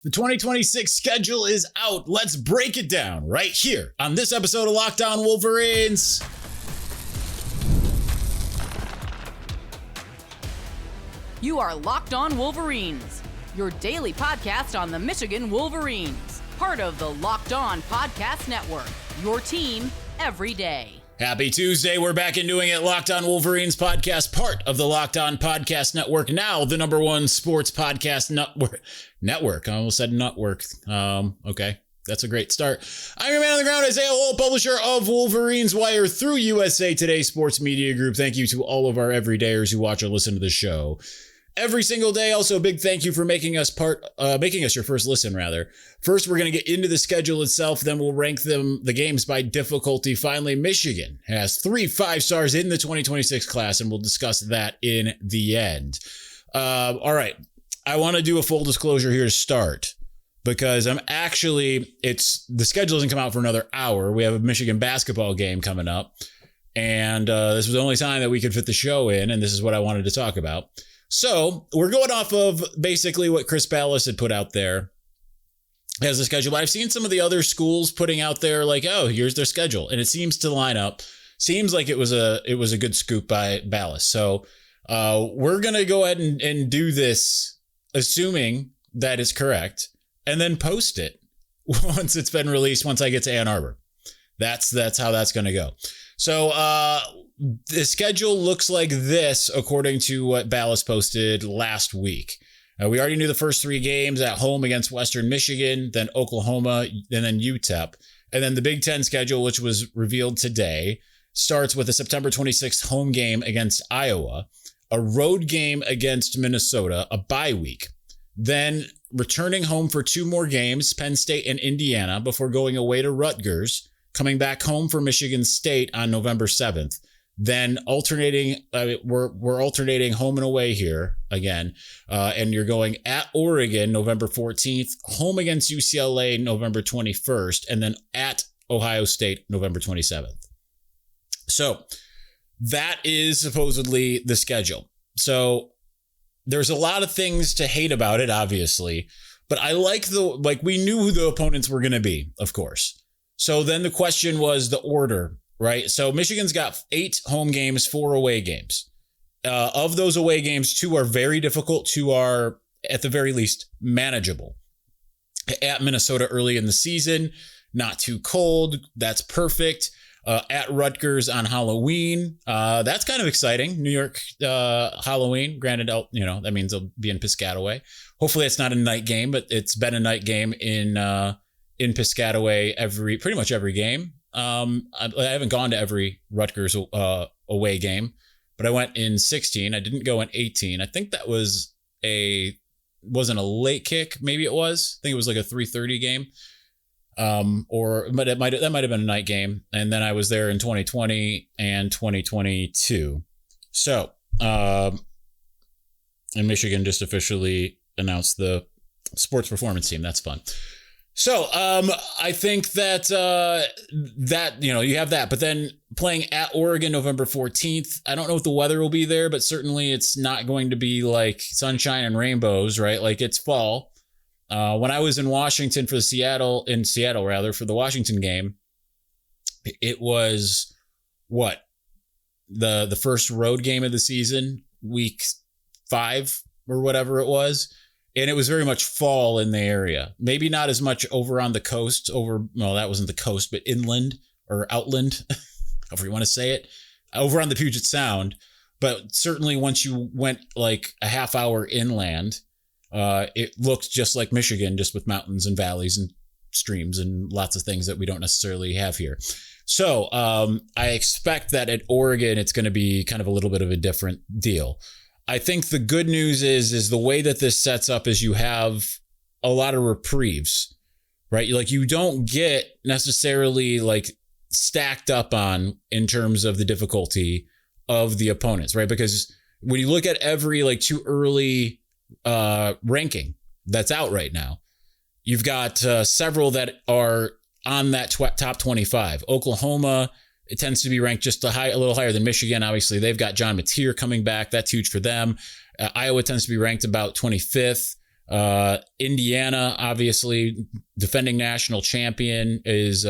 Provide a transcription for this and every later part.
The 2026 schedule is out. Let's break it down right here on this episode of Locked On Wolverines. You are Locked On Wolverines, your daily podcast on the Michigan Wolverines, part of the Locked On Podcast Network, your team every day. Happy Tuesday. We're back and doing it. Locked On Wolverines podcast, part of the Locked On Podcast Network, now the number one sports podcast network. I almost said nutwork. Okay. That's a great start. I'm your man on the ground, Isaiah Hole, publisher of Wolverines Wire through USA Today Sports Media Group. Thank you to all of our everydayers who watch or listen to the show every single day. Also, a big thank you for making us your first listen, rather. First, we're going to get into the schedule itself, then we'll rank the games by difficulty. Finally, Michigan has 3 5-stars in the 2026 class, and we'll discuss that in the end. All right. I want to do a full disclosure here to start, because the schedule doesn't come out for another hour. We have a Michigan basketball game coming up, and this was the only time that we could fit the show in, and this is what I wanted to talk about. So we're going off of basically what Chris Balas had put out there as a schedule. But I've seen some of the other schools putting out there like, oh, here's their schedule. And it seems to line up. Seems like it was a good scoop by Balas. So we're going to go ahead and do this, assuming that it's correct, and then post it once it's been released, once I get to Ann Arbor. That's how that's going to go. So the schedule looks like this, according to what Balas posted last week. We already knew the first 3 games: at home against Western Michigan, then Oklahoma, and then UTEP. And then the Big Ten schedule, which was revealed today, starts with a September 26th home game against Iowa, a road game against Minnesota, a bye week, then returning home for 2 more games, Penn State and Indiana, before going away to Rutgers, coming back home for Michigan State on November 7th. Then alternating, we're alternating home and away here again. And you're going at Oregon, November 14th, home against UCLA, November 21st, and then at Ohio State, November 27th. So that is supposedly the schedule. So there's a lot of things to hate about it, obviously, but I we knew who the opponents were going to be, of course. So then the question was the order. Right. So Michigan's got 8 home games, 4 away games. Of those away games, 2 are very difficult. 2 are, at the very least, manageable. At Minnesota early in the season, not too cold. That's perfect. At Rutgers on Halloween. That's kind of exciting. New York Halloween. Granted, that means they'll be in Piscataway. Hopefully it's not a night game, but it's been a night game in Piscataway pretty much every game. I haven't gone to every Rutgers away game, but I went in 16. I didn't go in 18. I think that wasn't a late kick. Maybe it was. I think it was like a 3:30 game. But that might have been a night game. And then I was there in 2020 and 2022. So, and Michigan just officially announced the sports performance team. That's fun. So I think that you have that, but then playing at Oregon November 14th, I don't know what the weather will be there, but certainly it's not going to be like sunshine and rainbows, right? Like it's fall. When I was in Washington for the Washington game, it was the first road game of the season, week 5 or whatever it was. And it was very much fall in the area. Maybe not as much over on the coast, that wasn't the coast, but inland or outland, however you want to say it, over on the Puget Sound. But certainly once you went like a half hour inland, it looked just like Michigan, just with mountains and valleys and streams and lots of things that we don't necessarily have here. So I expect that at Oregon, it's going to be kind of a little bit of a different deal. I think the good news is the way that this sets up is you have a lot of reprieves, right? You don't get necessarily like stacked up on in terms of the difficulty of the opponents, right? Because when you look at every too early ranking that's out right now, you've got several that are on that top 25. Oklahoma, it tends to be ranked just a little higher than Michigan. Obviously, they've got John Mateer coming back. That's huge for them. Iowa tends to be ranked about 25th. Indiana, obviously defending national champion, is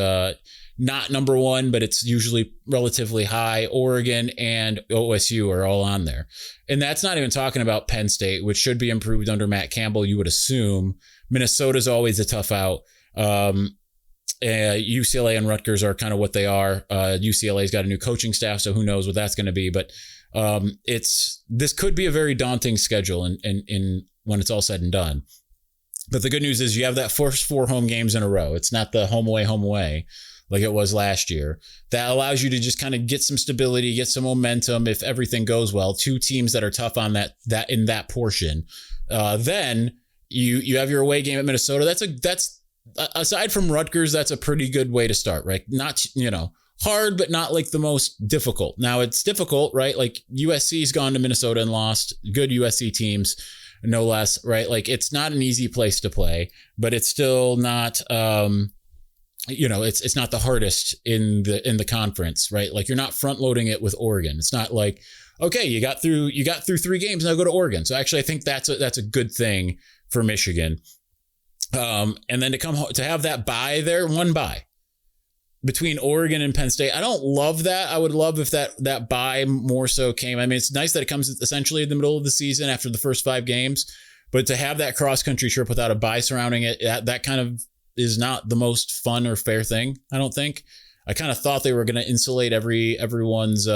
not number one, but it's usually relatively high. Oregon and OSU are all on there. And that's not even talking about Penn State, which should be improved under Matt Campbell, you would assume. Minnesota's always a tough out. UCLA and Rutgers are kind of what they are. UCLA's got a new coaching staff, so who knows what that's going to be. But this could be a very daunting schedule in when it's all said and done. But the good news is you have that first 4 home games in a row. It's not the home away like it was last year. That allows you to just kind of get some stability, get some momentum if everything goes well. 2 teams that are tough on that in that portion. Then you have your away game at Minnesota. That's aside from Rutgers, that's a pretty good way to start, right? Not, hard, but not like the most difficult. Now it's difficult, right? Like USC's gone to Minnesota and lost. Good USC teams, no less, right? Like it's not an easy place to play, but it's still not, it's not the hardest in the conference, right? Like you're not front loading it with Oregon. It's not like, okay, you got through 3 games, now go to Oregon. So actually I think that's a good thing for Michigan. And then to have that bye there, 1 bye between Oregon and Penn State. I don't love that. I would love if that bye more so came. I mean, it's nice that it comes essentially in the middle of the season after the first 5 games, but to have that cross country trip without a bye surrounding it, that kind of is not the most fun or fair thing. I don't think. I kind of thought they were going to insulate everyone's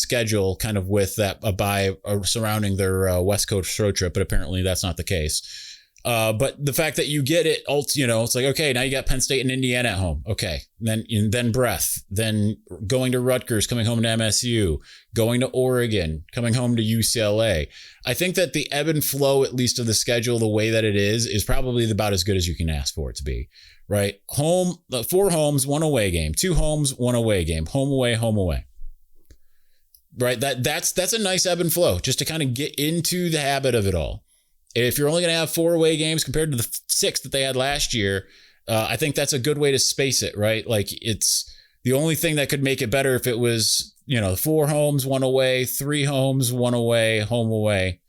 schedule kind of with a bye surrounding their West Coast road trip, but apparently that's not the case. But the fact that you get it, it's like, okay, now you got Penn State and Indiana at home. Okay. Then breath, then going to Rutgers, coming home to MSU, going to Oregon, coming home to UCLA. I think that the ebb and flow, at least of the schedule, the way that it is probably about as good as you can ask for it to be, right? 4 homes, 1 away game, 2 homes, 1 away game, home away. Right. That's a nice ebb and flow just to kind of get into the habit of it all. If you're only going to have 4 away games compared to the 6 that they had last year, I think that's a good way to space it, right? Like it's the only thing that could make it better if it was, 4 homes, 1 away, 3 homes, 1 away, home away.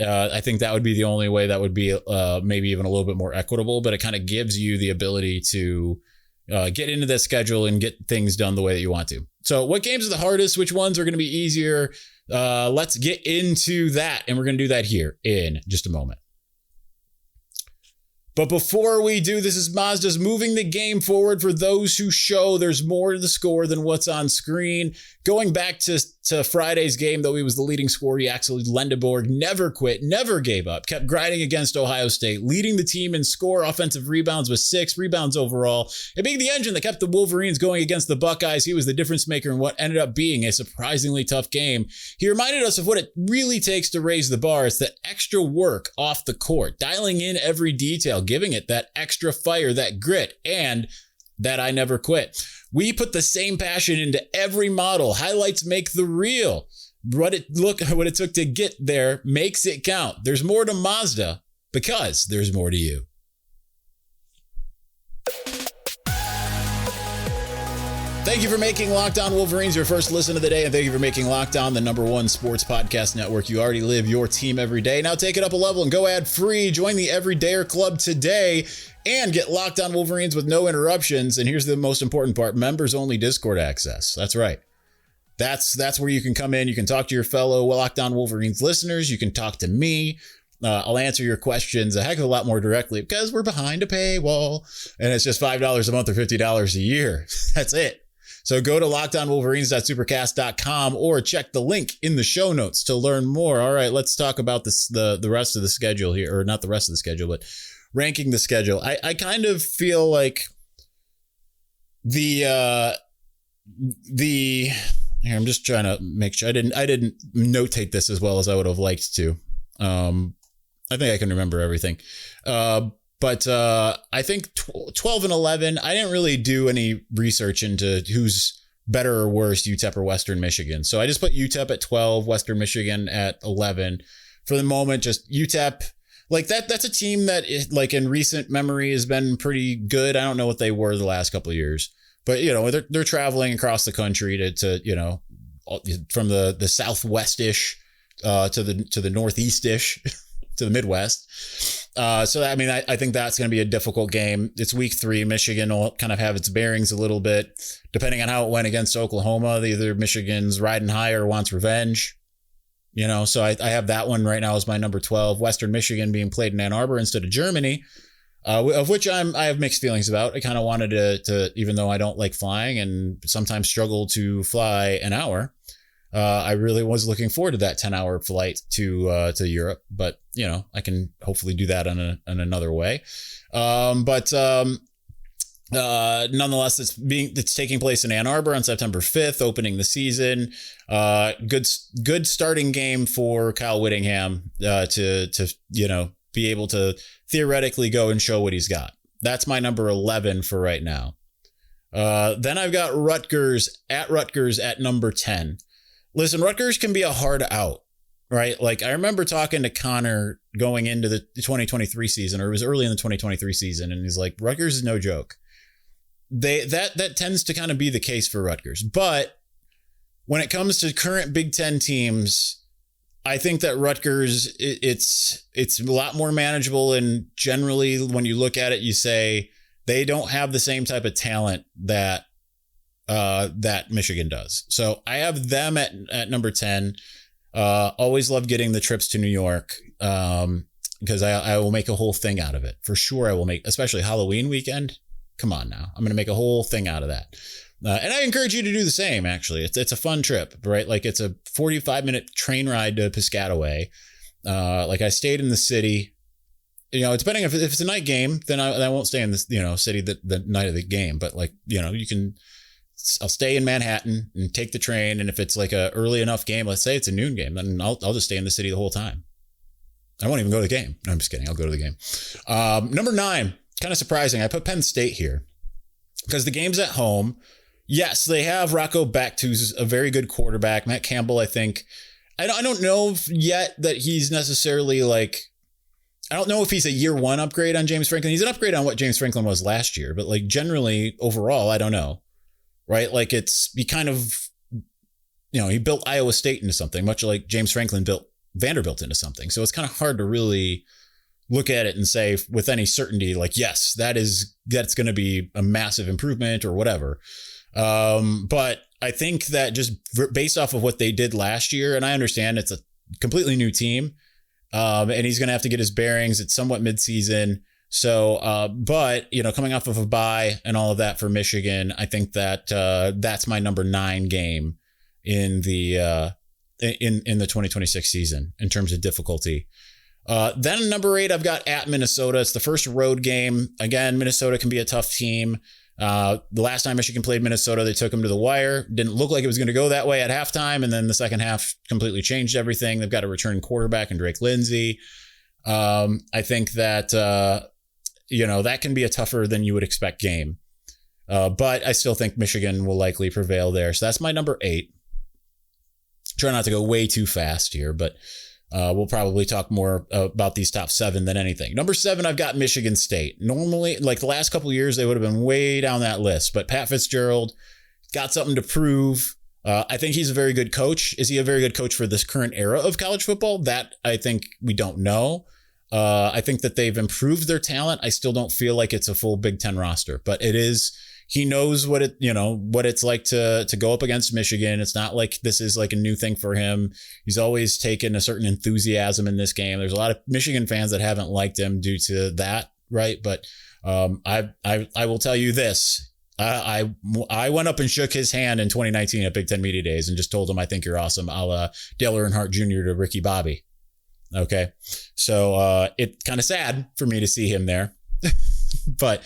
I think that would be the only way that would be maybe even a little bit more equitable, but it kind of gives you the ability to get into that schedule and get things done the way that you want to. So what games are the hardest? Which ones are going to be easier? Let's get into that, and we're going to do that here in just a moment. But before we do, this is Mazda's moving the game forward for those who show there's more to the score than what's on screen. Going back to Friday's game, though he was the leading scorer, Axel Lendeborg never quit, never gave up, kept grinding against Ohio State, leading the team in score, offensive rebounds with 6 rebounds overall, and being the engine that kept the Wolverines going against the Buckeyes. He was the difference maker in what ended up being a surprisingly tough game. He reminded us of what it really takes to raise the bar. It's the extra work off the court, dialing in every detail, giving it that extra fire, that grit, and that I never quit. We put the same passion into every model. Highlights make the reel. What it took to get there makes it count. There's more to Mazda because there's more to you. Thank you for making Locked On Wolverines your first listen of the day, and thank you for making Locked On the #1 sports podcast network. You already live your team every day. Now take it up a level and go ad-free. Join the Everydayer Club today and get Locked On Wolverines with no interruptions. And here's the most important part: members-only Discord access. That's right. That's where you can come in. You can talk to your fellow Locked On Wolverines listeners. You can talk to me. I'll answer your questions a heck of a lot more directly because we're behind a paywall, and it's just $5 a month or $50 a year. That's it. So go to lockedonwolverines.supercast.com or check the link in the show notes to learn more. All right, let's talk about the rest of the schedule here, or not the rest of the schedule, but ranking the schedule. I kind of feel like here, I'm just trying to make sure I didn't notate this as well as I would have liked to. I think I can remember everything. But I think 12 and 11, I didn't really do any research into who's better or worse, UTEP or Western Michigan. So I just put UTEP at 12, Western Michigan at 11. For the moment, just UTEP, like that's a team that, like in recent memory, has been pretty good. I don't know what they were the last couple of years, but they're traveling across the country to from the southwest-ish to the northeast-ish to the Midwest. So, I mean, I think that's going to be a difficult game. It's week 3. Michigan will kind of have its bearings a little bit, depending on how it went against Oklahoma. Either Michigan's riding high or wants revenge. So I have that one right now as my number 12. Western Michigan being played in Ann Arbor instead of Germany, of which I have mixed feelings about. I kind of wanted to, even though I don't like flying and sometimes struggle to fly an hour, I really was looking forward to that 10-hour flight to Europe. But, I can hopefully do that in another way. Nonetheless, it's taking place in Ann Arbor on September 5th, opening the season. Good starting game for Kyle Whittingham to be able to theoretically go and show what he's got. That's my number 11 for right now. Then I've got Rutgers at number 10. Listen, Rutgers can be a hard out, right? Like, I remember talking to Connor going into the 2023 season, or it was early in the 2023 season, and he's like, Rutgers is no joke. That tends to kind of be the case for Rutgers. But when it comes to current Big Ten teams, I think that Rutgers, it's a lot more manageable. And generally, when you look at it, you say they don't have the same type of talent that Michigan does. So I have them at number 10. Always love getting the trips to New York because I will make a whole thing out of it. For sure, I will make, especially Halloween weekend. Come on now. I'm going to make a whole thing out of that. And I encourage you to do the same, actually. It's a fun trip, right? Like, it's a 45-minute train ride to Piscataway. Like, I stayed in the city. Depending if it's a night game, then I won't stay in this, city the night of the game. But, like, I'll stay in Manhattan and take the train. And if it's like a early enough game, let's say it's a noon game, then I'll just stay in the city the whole time. I won't even go to the game. No, I'm just kidding. I'll go to the game. Number 9. Kind of surprising. I put Penn State here because the game's at home. Yes, they have Rocco Becht, who's a very good quarterback. Matt Campbell, I think. I don't know yet that he's necessarily like, I don't know if he's a year 1 upgrade on James Franklin. He's an upgrade on what James Franklin was last year, but like generally overall, I don't know. Right? Like he kind of, he built Iowa State into something, much like James Franklin built Vanderbilt into something. So it's kind of hard to really look at it and say with any certainty, like, yes, that's going to be a massive improvement or whatever. But I think that just based off of what they did last year, and I understand it's a completely new team, and he's going to have to get his bearings. It's somewhat midseason. So, but, coming off of a bye and all of that for Michigan, I think that that's my number 9 game in the 2026 season in terms of difficulty. Then number 8, I've got at Minnesota. It's the first road game. Again, Minnesota can be a tough team. The last time Michigan played Minnesota, they took them to the wire. Didn't look like it was going to go that way at halftime. And then the second half completely changed everything. They've got a returning quarterback in Drake Lindsey. I think that, that can be a tougher than you would expect game. But I still think Michigan will likely prevail there. So that's my number 8. Try not to go way too fast here, but we'll probably talk more about these top 7 than anything. Number 7, I've got Michigan State. Normally, like the last couple of years, they would have been way down that list. But Pat Fitzgerald got something to prove. I think he's a very good coach. Is he a very good coach for this current era of college football? That I think we don't know. I think that they've improved their talent. I still don't feel like it's a full Big Ten roster, but it is. He knows what it's like to go up against Michigan. It's not like this is like a new thing for him. He's always taken a certain enthusiasm in this game. There's a lot of Michigan fans that haven't liked him due to that, right? But I will tell you this. I went up and shook his hand in 2019 at Big Ten Media Days and just told him, I think you're awesome, a la Dale Earnhardt Jr. to Ricky Bobby. Okay. So it's kind of sad for me to see him there, but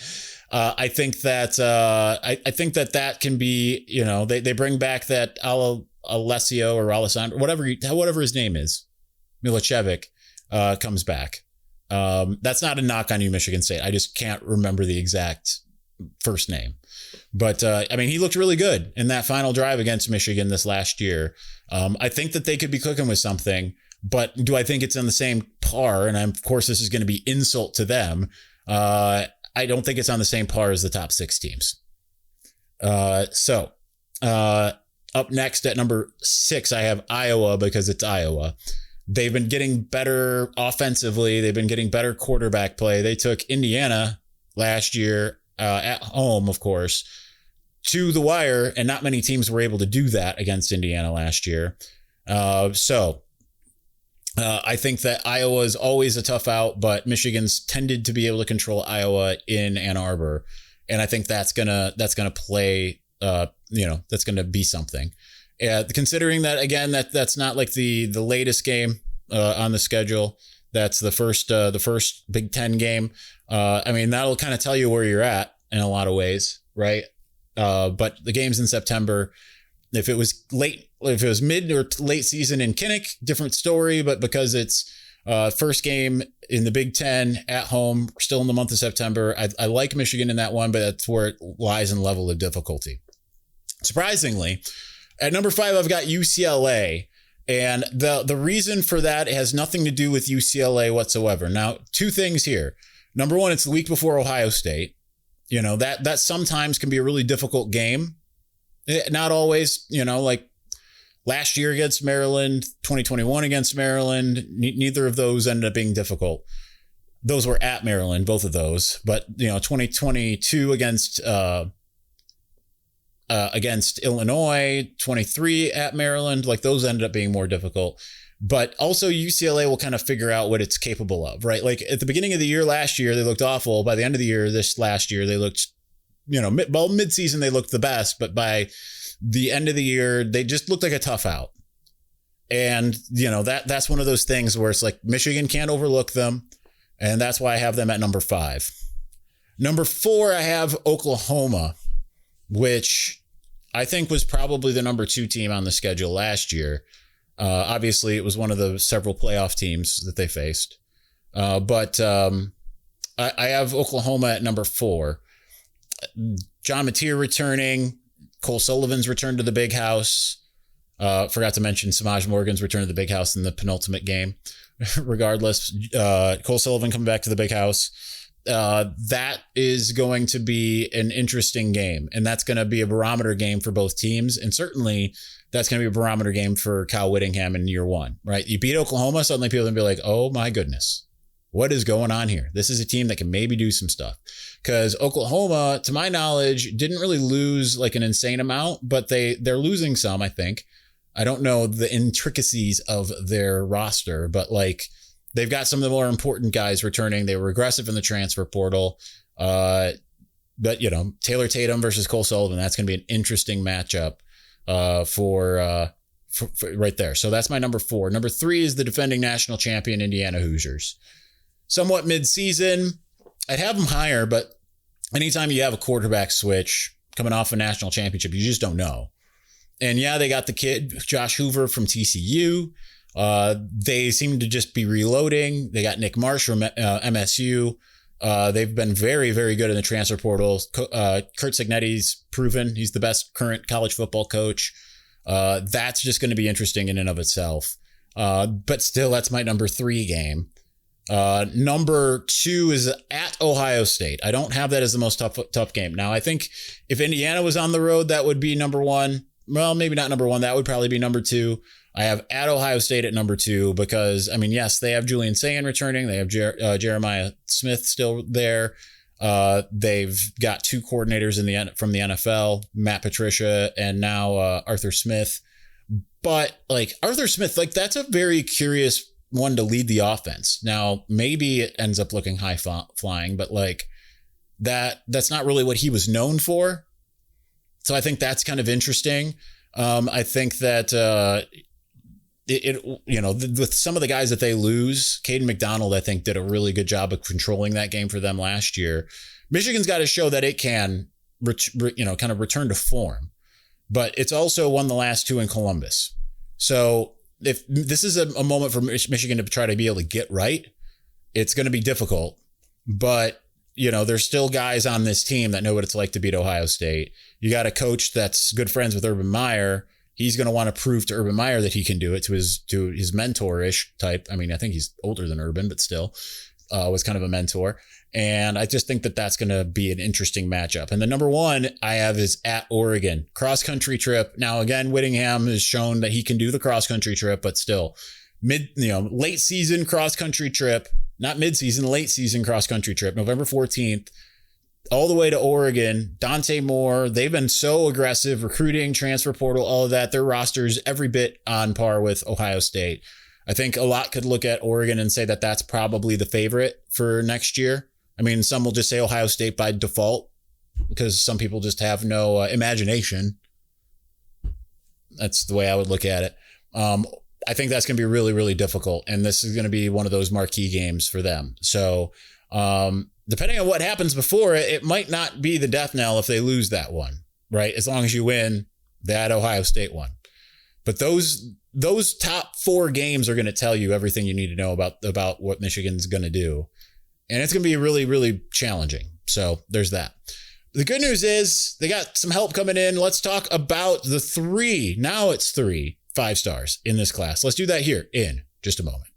I think that I think that can be, they bring back that Alessio or Alessandro, whatever his name is, Milicevic comes back. That's not a knock on you, Michigan State. I just can't remember the exact first name. But he looked really good in that final drive against Michigan this last year. I think that they could be cooking with something, but do I think it's on the same par? And of course, this is going to be insult to them. I don't think it's on the same par as the top 6 teams. So up next at number 6, I have Iowa because it's Iowa. They've been getting better offensively. They've been getting better quarterback play. They took Indiana last year at home, of course, to the wire, and not many teams were able to do that against Indiana last year. So I think that Iowa is always a tough out, but Michigan's tended to be able to control Iowa in Ann Arbor, and I think that's gonna play. That's gonna be something. Considering that again, that's not like the latest game on the schedule. That's the first Big Ten game. I mean, that'll kind of tell you where you're at in a lot of ways, right? But the game's in September. If it was mid or late season in Kinnick, different story. But because it's first game in the Big Ten at home, still in the month of September, I like Michigan in that one, but that's where it lies in level of difficulty. Surprisingly, at number 5, I've got UCLA. And the reason for that has nothing to do with UCLA whatsoever. Now, two things here. Number one, it's the week before Ohio State. That sometimes can be a really difficult game. Not always, like last year against Maryland, 2021 against Maryland. Neither of those ended up being difficult. Those were at Maryland, both of those. But, 2022 against Illinois, 23 at Maryland, like those ended up being more difficult. But also UCLA will kind of figure out what it's capable of, right? Like at the beginning of the year last year, they looked awful. By the end of the year, this last year, they looked, mid-season, they looked the best. But by the end of the year, they just looked like a tough out. And, that's one of those things where it's like Michigan can't overlook them. And that's why I have them at number 5. Number 4, I have Oklahoma, which I think was probably the number 2 team on the schedule last year. Obviously, it was one of the several playoff teams that they faced. But I have Oklahoma at number 4. John Mateer returning. Cole Sullivan's return to the big house. Forgot to mention Samaj Morgan's return to the big house in the penultimate game. Regardless, Cole Sullivan coming back to the big house. That is going to be an interesting game, and that's going to be a barometer game for both teams. And certainly that's going to be a barometer game for Kyle Whittingham in year 1, right? You beat Oklahoma, suddenly people are going to be like, oh my goodness, what is going on here? This is a team that can maybe do some stuff, because Oklahoma, to my knowledge, didn't really lose like an insane amount, but they're losing some, I think. I don't know the intricacies of their roster, but like, they've got some of the more important guys returning. They were aggressive in the transfer portal. But, Taylor Tatum versus Cole Sullivan, that's going to be an interesting matchup for right there. So that's my number 4. Number 3 is the defending national champion Indiana Hoosiers. Somewhat mid-season. I'd have them higher, but anytime you have a quarterback switch coming off a national championship, you just don't know. And yeah, they got the kid, Josh Hoover from TCU. They seem to just be reloading. They got Nick Marsh from MSU. They've been very, very good in the transfer portal. Kurt Cignetti's proven he's the best current college football coach. That's just going to be interesting in and of itself. But still, that's my number 3 game. Number 2 is at Ohio State. I don't have that as the most tough game. Now, I think if Indiana was on the road, that would be number 1. Well, maybe not number 1. That would probably be number 2. I have at Ohio State at number 2 because, I mean, yes, they have Julian Sayin returning. They have Jeremiah Smith still there. They've got 2 coordinators from the NFL, Matt Patricia and now Arthur Smith. But like Arthur Smith, like that's a very curious one to lead the offense. Now, maybe it ends up looking high flying, but like that's not really what he was known for. So I think that's kind of interesting. I think that with some of the guys that they lose, Caden McDonald, I think, did a really good job of controlling that game for them last year. Michigan's got to show that it can, kind of return to form, but it's also won the last 2 in Columbus. So if this is a moment for Michigan to try to be able to get right, it's going to be difficult, but there's still guys on this team that know what it's like to beat Ohio State. You got a coach that's good friends with Urban Meyer. He's going to want to prove to Urban Meyer that he can do it, to his mentor-ish type. I mean, I think he's older than Urban, but still was kind of a mentor. And I just think that that's going to be an interesting matchup. And the number 1 I have is at Oregon. Cross-country trip. Now, again, Whittingham has shown that he can do the cross-country trip, but still, late season cross country trip, not mid season, late season cross country trip, November 14th, all the way to Oregon. Dante Moore, they've been so aggressive, recruiting, transfer portal, all of that. Their roster's every bit on par with Ohio State. I think a lot could look at Oregon and say that that's probably the favorite for next year. I mean, some will just say Ohio State by default because some people just have no imagination. That's the way I would look at it. I think that's going to be really, really difficult. And this is going to be one of those marquee games for them. So depending on what happens before it, it might not be the death knell if they lose that one, right? As long as you win that Ohio State one. But those top 4 games are going to tell you everything you need to know about what Michigan's going to do. And it's going to be really, really challenging. So there's that. The good news is they got some help coming in. Let's talk about the 3. Now it's 3 5-stars in this class. Let's do that here in just a moment.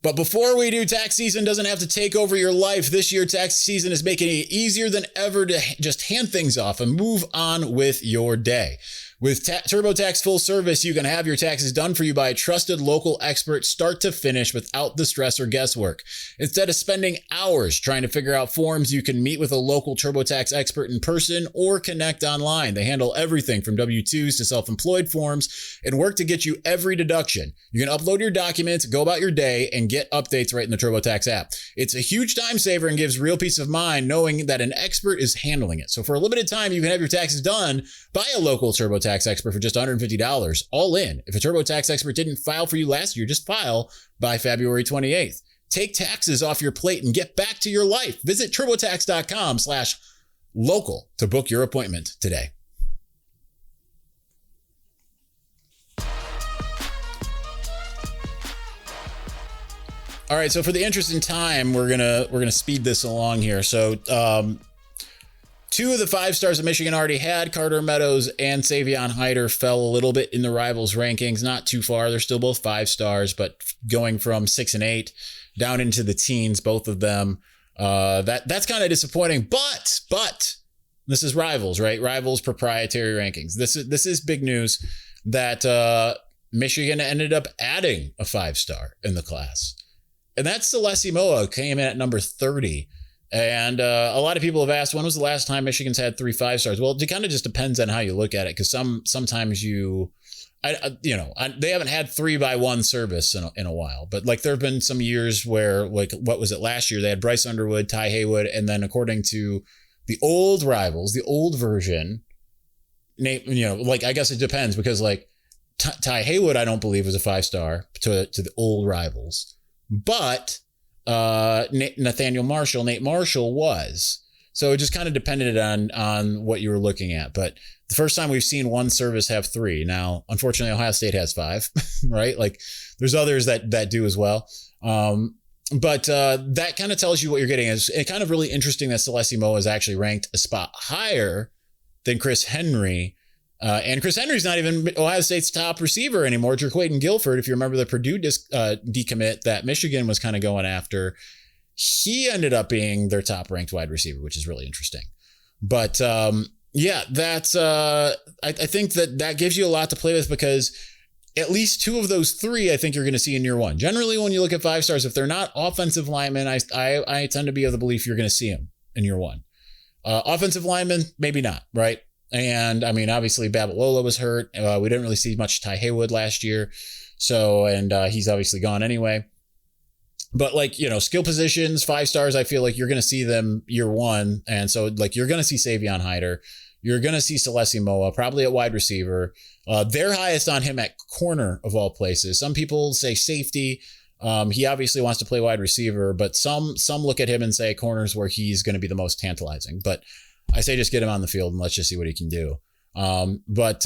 But before we do, tax season doesn't have to take over your life. This year, tax season is making it easier than ever to just hand things off and move on with your day. With TurboTax Full Service, you can have your taxes done for you by a trusted local expert start to finish without the stress or guesswork. Instead of spending hours trying to figure out forms, you can meet with a local TurboTax expert in person or connect online. They handle everything from W-2s to self-employed forms and work to get you every deduction. You can upload your documents, go about your day, and get updates right in the TurboTax app. It's a huge time saver and gives real peace of mind knowing that an expert is handling it. So for a limited time, you can have your taxes done by a local TurboTax expert for just $150 all in. If a TurboTax expert didn't file for you last year, just file by February 28th. Take taxes off your plate and get back to your life. Visit turbotax.com/local to book your appointment today. All right, so for the interest in time, we're gonna speed this along here. So 2 of the 5-stars that Michigan already had, Carter Meadows and Savion Hiter, fell a little bit in the Rivals rankings. Not too far. They're still both 5-stars, but going from 6 and 8 down into the teens, both of them. That's kind of disappointing. But this is Rivals, right? Rivals proprietary rankings. This is big news that Michigan ended up adding a 5-star in the class, and that's Salesi Moa, came in at number 30. And a lot of people have asked, when was the last time Michigan's had 3 5-stars? Well, it kind of just depends on how you look at it, because sometimes they haven't had 3 by 1 service in a while. But like there have been some years where, like, what was it last year? They had Bryce Underwood, Ty Haywood, and then according to the old Rivals, the old version, I guess it depends, because like Ty Haywood, I don't believe was a 5-star to the old Rivals, but Nate Marshall was. So it just kind of depended on what you were looking at. But the first time we've seen one service have 3. Now, unfortunately, Ohio State has 5, right? Like there's others that do as well. But that kind of tells you what you're getting. It's kind of really interesting that Salesi Moa is actually ranked a spot higher than Chris Henry. And Chris Henry's not even Ohio State's top receiver anymore. Jerquaden Guilford, if you remember the Purdue decommit that Michigan was kind of going after, he ended up being their top ranked wide receiver, which is really interesting. But that's I think that gives you a lot to play with, because at least 2 of those 3 I think you're going to see in year 1. Generally, when you look at 5-stars, if they're not offensive linemen, I tend to be of the belief you're going to see them in year 1. Offensive linemen, maybe not, right? And I mean, obviously Babalola was hurt. We didn't really see much Ty Haywood last year. So, and he's obviously gone anyway. But like, skill positions, 5-stars, I feel like you're going to see them year 1. And so like, you're going to see Savion Hiter. You're going to see Salesi Moa, probably at wide receiver. They're highest on him at corner of all places. Some people say safety. He obviously wants to play wide receiver, but some look at him and say corners where he's going to be the most tantalizing. But I say just get him on the field and let's just see what he can do. But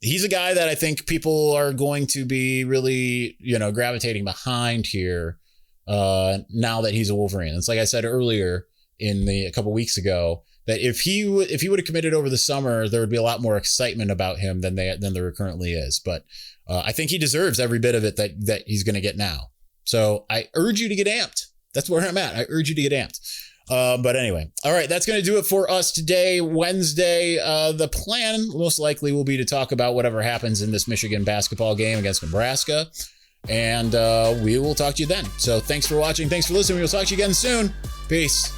he's a guy that I think people are going to be really, gravitating behind here now that he's a Wolverine. It's like I said earlier a couple weeks ago, that if he would have committed over the summer, there would be a lot more excitement about him than there currently is. But I think he deserves every bit of it that he's going to get now. So I urge you to get amped. That's where I'm at. I urge you to get amped. But anyway, all right, that's going to do it for us today, Wednesday. The plan most likely will be to talk about whatever happens in this Michigan basketball game against Nebraska. And we will talk to you then. So thanks for watching. Thanks for listening. We'll talk to you again soon. Peace.